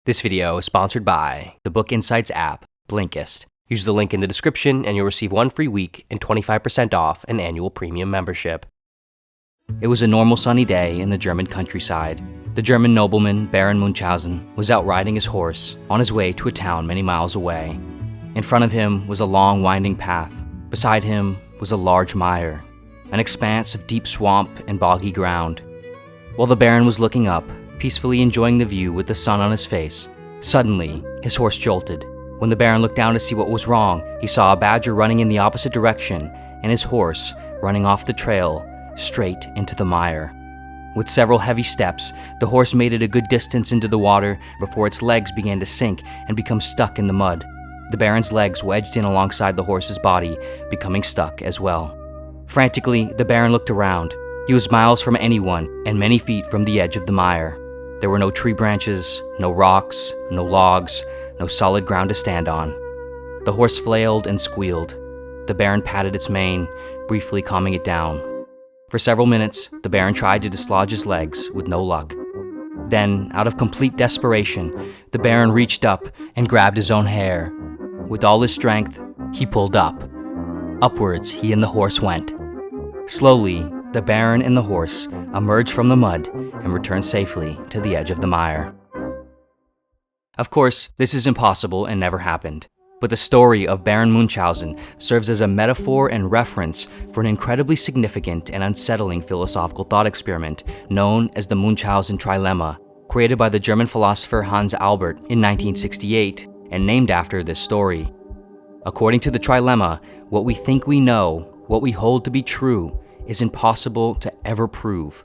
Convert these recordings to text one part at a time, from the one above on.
This video is sponsored by the Book Insights app, Blinkist. Use the link in the description and you'll receive 1 free week and 25% off an annual premium membership. It was a normal sunny day in the German countryside. The German nobleman, Baron Munchausen, was out riding his horse on his way to a town many miles away. In front of him was a long winding path. Beside him was a large mire, an expanse of deep swamp and boggy ground. While the Baron was looking up, peacefully enjoying the view with the sun on his face, suddenly his horse jolted. When the Baron looked down to see what was wrong, he saw a badger running in the opposite direction and his horse running off the trail straight into the mire. With several heavy steps, the horse made it a good distance into the water before its legs began to sink and become stuck in the mud. The Baron's legs wedged in alongside the horse's body, becoming stuck as well. Frantically, the Baron looked around. He was miles from anyone and many feet from the edge of the mire. There were no tree branches, no rocks, no logs, no solid ground to stand on. The horse flailed and squealed. The Baron patted its mane, briefly calming it down. For several minutes, the Baron tried to dislodge his legs with no luck. Then, out of complete desperation, the Baron reached up and grabbed his own hair. With all his strength, he pulled up. Upwards, he and the horse went. Slowly, the Baron and the horse emerged from the mud and returned safely to the edge of the mire. Of course, this is impossible and never happened, but the story of Baron Munchausen serves as a metaphor and reference for an incredibly significant and unsettling philosophical thought experiment known as the Munchausen trilemma, created by the German philosopher Hans Albert in 1968 and named after this story. According to the trilemma, what we think we know, what we hold to be true, is impossible to ever prove.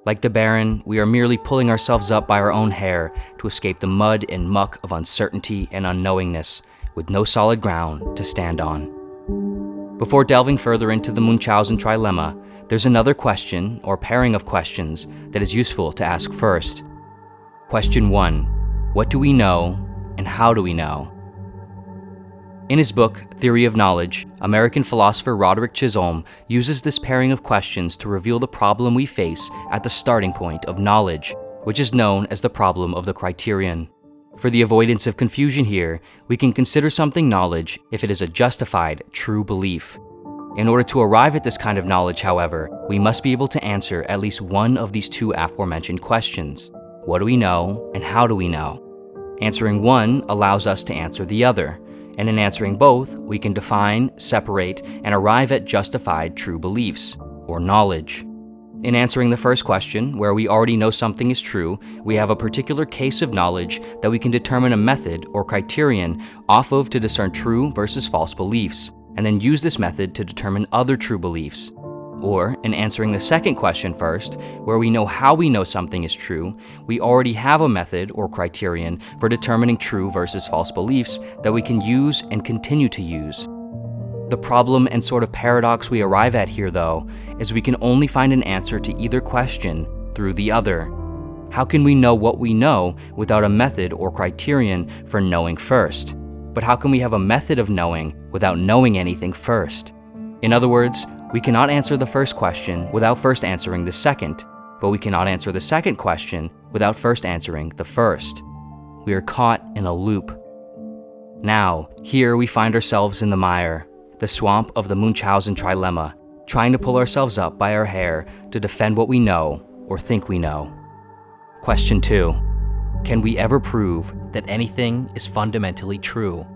Like the Baron, we are merely pulling ourselves up by our own hair to escape the mud and muck of uncertainty and unknowingness, with no solid ground to stand on. Before delving further into the Munchausen trilemma, there's another question or pairing of questions that is useful to ask first. Question 1. What do we know and how do we know? In his book, Theory of Knowledge, American philosopher Roderick Chisholm uses this pairing of questions to reveal the problem we face at the starting point of knowledge, which is known as the problem of the criterion. For the avoidance of confusion here, we can consider something knowledge if it is a justified, true belief. In order to arrive at this kind of knowledge, however, we must be able to answer at least one of these two aforementioned questions. What do we know and how do we know? Answering one allows us to answer the other. And in answering both, we can define, separate, and arrive at justified true beliefs, or knowledge. In answering the first question, where we already know something is true, we have a particular case of knowledge that we can determine a method or criterion off of to discern true versus false beliefs, and then use this method to determine other true beliefs. Or, in answering the second question first, where we know how we know something is true, we already have a method or criterion for determining true versus false beliefs that we can use and continue to use. The problem and sort of paradox we arrive at here, though, is we can only find an answer to either question through the other. How can we know what we know without a method or criterion for knowing first? But how can we have a method of knowing without knowing anything first? In other words, we cannot answer the first question without first answering the second, but we cannot answer the second question without first answering the first. We are caught in a loop. Now, here we find ourselves in the mire, the swamp of the Munchausen trilemma, trying to pull ourselves up by our hair to defend what we know or think we know. Question 2. Can we ever prove that anything is fundamentally true?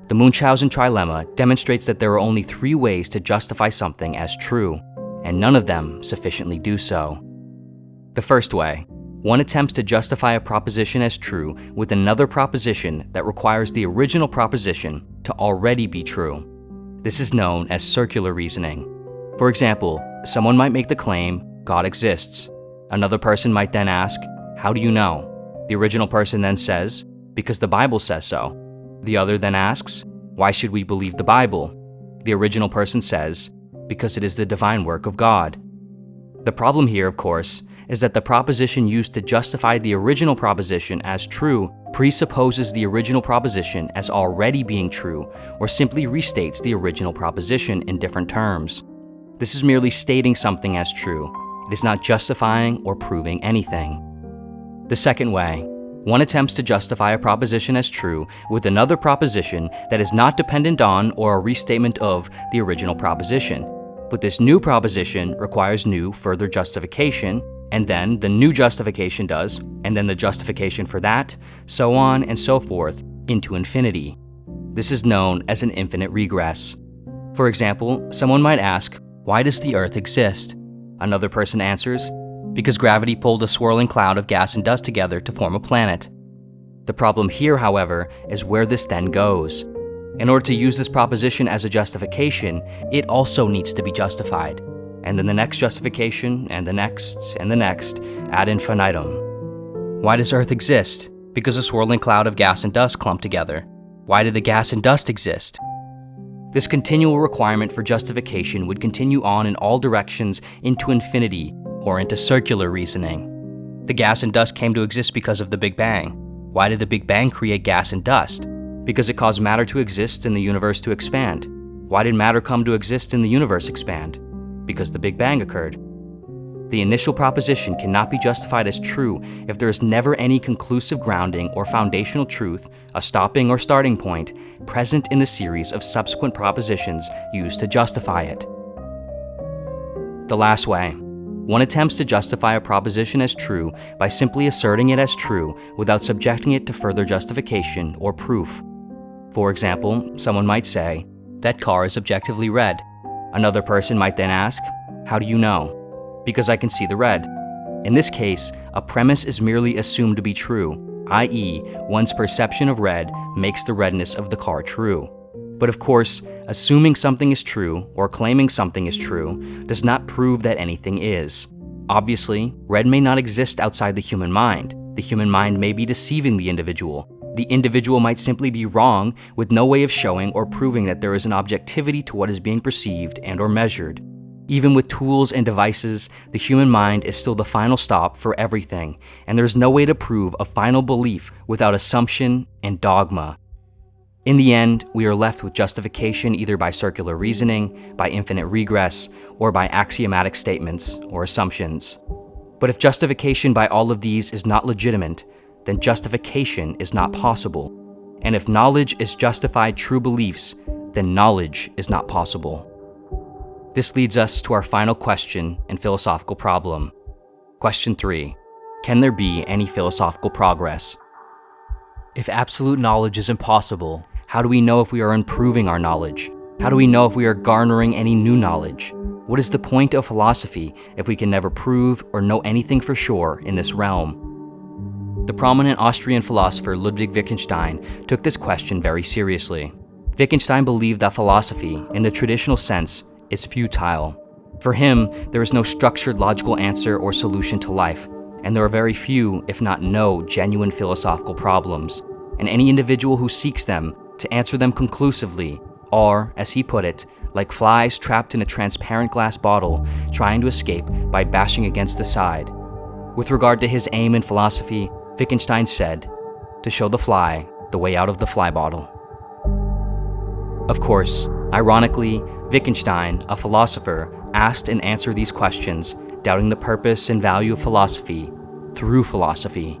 The Munchausen trilemma demonstrates that there are only 3 ways to justify something as true, and none of them sufficiently do so. The first way, one attempts to justify a proposition as true with another proposition that requires the original proposition to already be true. This is known as circular reasoning. For example, someone might make the claim, God exists. Another person might then ask, how do you know? The original person then says, because the Bible says so. The other then asks, why should we believe the Bible? The original person says, because it is the divine work of God. The problem here, of course, is that the proposition used to justify the original proposition as true presupposes the original proposition as already being true, or simply restates the original proposition in different terms. This is merely stating something as true. It is not justifying or proving anything. The second way, One attempts to justify a proposition as true with another proposition that is not dependent on or a restatement of the original proposition. But this new proposition requires new further justification, and then the new justification does, and then the justification for that, so on and so forth, into infinity. This is known as an infinite regress. For example, someone might ask, why does the Earth exist? Another person answers, because gravity pulled a swirling cloud of gas and dust together to form a planet. The problem here, however, is where this then goes. In order to use this proposition as a justification, it also needs to be justified. And then the next justification, and the next, ad infinitum. Why does Earth exist? Because a swirling cloud of gas and dust clumped together. Why did the gas and dust exist? This continual requirement for justification would continue on in all directions into infinity, or into circular reasoning. The gas and dust came to exist because of the Big Bang. Why did the Big Bang create gas and dust? Because it caused matter to exist and the universe to expand. Why did matter come to exist and the universe expand? Because the Big Bang occurred. The initial proposition cannot be justified as true if there is never any conclusive grounding or foundational truth, a stopping or starting point, present in the series of subsequent propositions used to justify it. The last way. One attempts to justify a proposition as true by simply asserting it as true without subjecting it to further justification or proof. For example, someone might say, that car is objectively red. Another person might then ask, how do you know? Because I can see the red. In this case, a premise is merely assumed to be true, i.e., one's perception of red makes the redness of the car true. But of course, assuming something is true or claiming something is true does not prove that anything is. Obviously, red may not exist outside the human mind. The human mind may be deceiving the individual. The individual might simply be wrong with no way of showing or proving that there is an objectivity to what is being perceived and or measured. Even with tools and devices, the human mind is still the final stop for everything, and there is no way to prove a final belief without assumption and dogma. In the end, we are left with justification either by circular reasoning, by infinite regress, or by axiomatic statements or assumptions. But if justification by all of these is not legitimate, then justification is not possible. And if knowledge is justified true beliefs, then knowledge is not possible. This leads us to our final question and philosophical problem. Question 3. Can there be any philosophical progress? If absolute knowledge is impossible, how do we know if we are improving our knowledge? How do we know if we are garnering any new knowledge? What is the point of philosophy if we can never prove or know anything for sure in this realm? The prominent Austrian philosopher Ludwig Wittgenstein took this question very seriously. Wittgenstein believed that philosophy, in the traditional sense, is futile. For him, there is no structured logical answer or solution to life, and there are very few, if not no, genuine philosophical problems, and any individual who seeks them to answer them conclusively are, as he put it, like flies trapped in a transparent glass bottle trying to escape by bashing against the side. With regard to his aim in philosophy, Wittgenstein said, to show the fly the way out of the fly bottle. Of course, ironically, Wittgenstein, a philosopher, asked and answered these questions, doubting the purpose and value of philosophy through philosophy.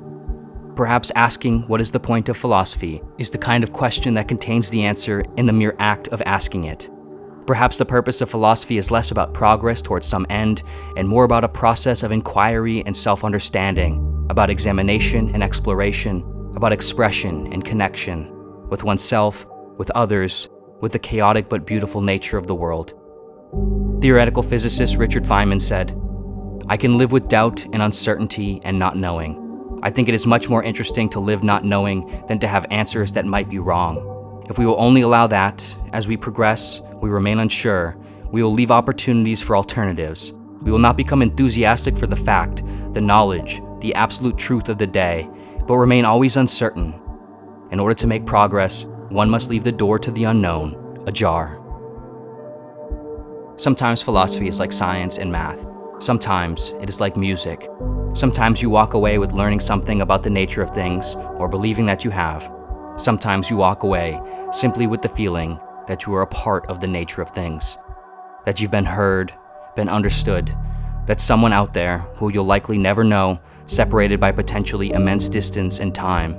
Perhaps asking what is the point of philosophy is the kind of question that contains the answer in the mere act of asking it. Perhaps the purpose of philosophy is less about progress towards some end and more about a process of inquiry and self-understanding, about examination and exploration, about expression and connection with oneself, with others, with the chaotic but beautiful nature of the world. Theoretical physicist Richard Feynman said, "I can live with doubt and uncertainty and not knowing. I think it is much more interesting to live not knowing than to have answers that might be wrong. If we will only allow that, as we progress, we remain unsure, we will leave opportunities for alternatives. We will not become enthusiastic for the fact, the knowledge, the absolute truth of the day, but remain always uncertain. In order to make progress, one must leave the door to the unknown ajar." Sometimes philosophy is like science and math. Sometimes it is like music. Sometimes you walk away with learning something about the nature of things, or believing that you have. Sometimes you walk away simply with the feeling that you are a part of the nature of things, that you've been heard, been understood, that someone out there who you'll likely never know separated by potentially immense distance and time,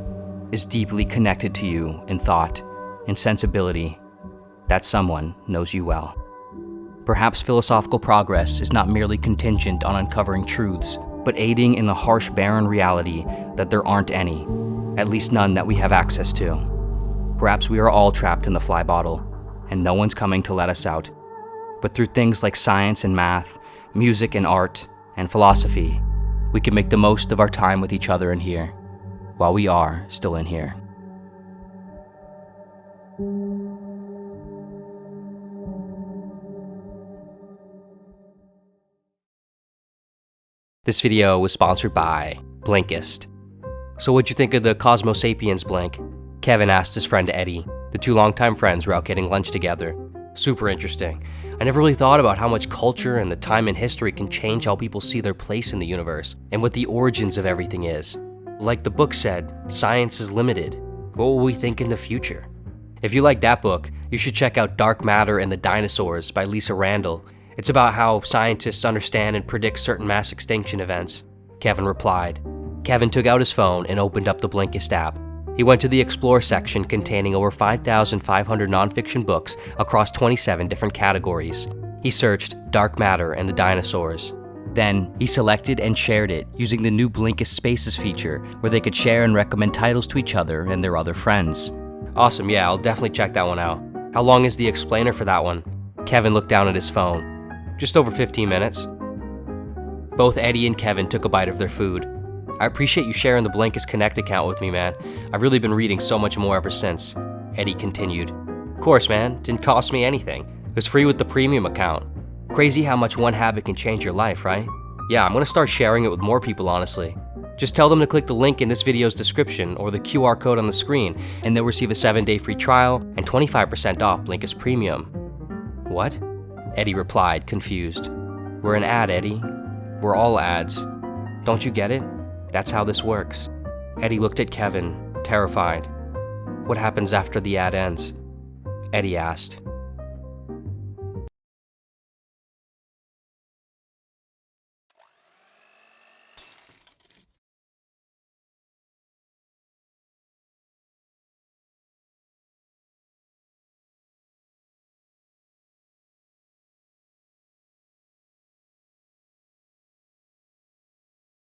is deeply connected to you in thought, in sensibility. That someone knows you well. Perhaps philosophical progress is not merely contingent on uncovering truths, but aiding in the harsh, barren reality that there aren't any, at least none that we have access to. Perhaps we are all trapped in the fly bottle, and no one's coming to let us out. But through things like science and math, music and art, and philosophy, we can make the most of our time with each other in here, while we are still in here. This video was sponsored by Blinkist. So what'd you think of the Cosmo Sapiens blink? Kevin asked his friend Eddie. The two longtime friends were out getting lunch together. Super interesting. I never really thought about how much culture and the time in history can change how people see their place in the universe and what the origins of everything is. Like the book said, science is limited. What will we think in the future? If you like that book, you should check out Dark Matter and the Dinosaurs by Lisa Randall. It's about how scientists understand and predict certain mass extinction events. Kevin replied. Kevin took out his phone and opened up the Blinkist app. He went to the Explore section containing over 5,500 nonfiction books across 27 different categories. He searched Dark Matter and the Dinosaurs. Then, he selected and shared it using the new Blinkist Spaces feature, where they could share and recommend titles to each other and their other friends. Awesome, yeah, I'll definitely check that one out. How long is the explainer for that one? Kevin looked down at his phone. Just over 15 minutes. Both Eddie and Kevin took a bite of their food. I appreciate you sharing the Blinkist Connect account with me, man. I've really been reading so much more ever since. Eddie continued. Of course, man. Didn't cost me anything. It was free with the premium account. Crazy how much one habit can change your life, right? Yeah, I'm gonna start sharing it with more people, honestly. Just tell them to click the link in this video's description or the QR code on the screen, and they'll receive a 7-day free trial and 25% off Blinkist Premium. What? Eddie replied, confused. We're an ad, Eddie. We're all ads. Don't you get it? That's how this works. Eddie looked at Kevin, terrified. What happens after the ad ends? Eddie asked.